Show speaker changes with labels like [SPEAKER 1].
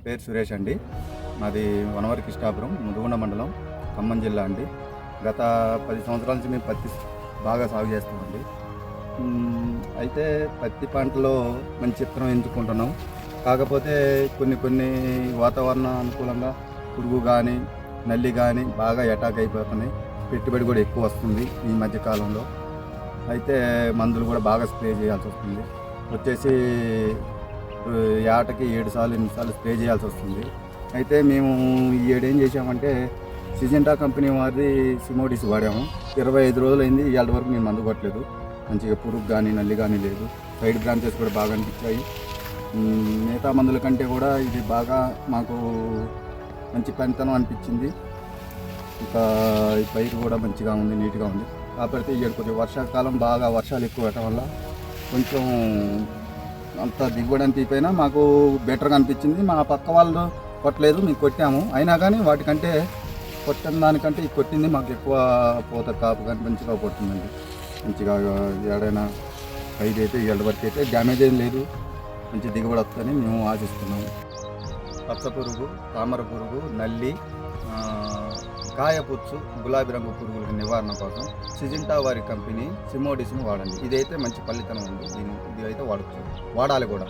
[SPEAKER 1] పేరు సురేష్ అండి. మాది వనవరి కృష్ణాపురం, ముదిగొండ మండలం, ఖమ్మం జిల్లా అండి. గత 10 సంవత్సరాల నుంచి మేము పత్తి బాగా సాగు చేస్తామండి. అయితే పత్తి పంటలో మంచి విత్తనం ఎంచుకుంటున్నాం. కాకపోతే కొన్ని వాతావరణ అనుకూలంగా పురుగు కానీ నల్లి కానీ బాగా అటాక్ అయిపోతున్నాయి. పెట్టుబడి కూడా ఎక్కువ వస్తుంది ఈ మధ్యకాలంలో. అయితే మందులు కూడా బాగా స్ప్రే చేయాల్సి వస్తుంది. వచ్చేసి ఏటకి 7 సార్లు 8 సార్లు స్ప్రే చేయాల్సి వస్తుంది. అయితే మేము ఈ ఏడు ఏం చేసామంటే సిజెంటా కంపెనీ వారిది సిమోడిస్ వాడాము. 25 రోజులైంది, ఇవాళ వరకు మేము మందు కొట్టలేదు. మంచిగా పురుగు కానీ నల్లి కానీ లేదు. సైడ్ బ్రాంచెస్ కూడా బాగా అనిపించాయి. మిగతా మందుల కంటే కూడా ఇది బాగా మాకు మంచి పనితనం అనిపించింది. ఇంకా ఈ పైరు కూడా మంచిగా ఉంది, నీట్గా ఉంది. కాకపోతే ఇక్కడ కొంచెం వర్షాకాలం బాగా వర్షాలు ఎక్కువ అవటం వల్ల కొంచెం అంత దిగుబడి అనిపించిపోయినా మాకు బెటర్గా అనిపించింది. మా పక్క వాళ్ళు కొట్టలేదు, మేము కొట్టాము. అయినా కానీ వాటికంటే కొట్టిన దానికంటే ఇది కొట్టింది మాకు ఎక్కువ పూత కాపు కానీ మంచిగా కొట్టిందండి. మంచిగా ఏడైనా పైరు అయితే ఏళ్ళ వరకు అయితే డ్యామేజ్ ఏం లేదు. మంచి దిగుబడి వస్తుందని మేము ఆశిస్తున్నాము. పచ్చ పురుగు, తామర పురుగు, నల్లి, కాయపుచ్చు, గులాబీ రంగు పురుగుల నివారణ కోసం సిజెంటా వారి కంపెనీ సిమోడిస్ని వాడండి. ఇదైతే మంచి ఫలితం ఉంది. ఇది అయితే వాడచ్చు, వాడాలి కూడా.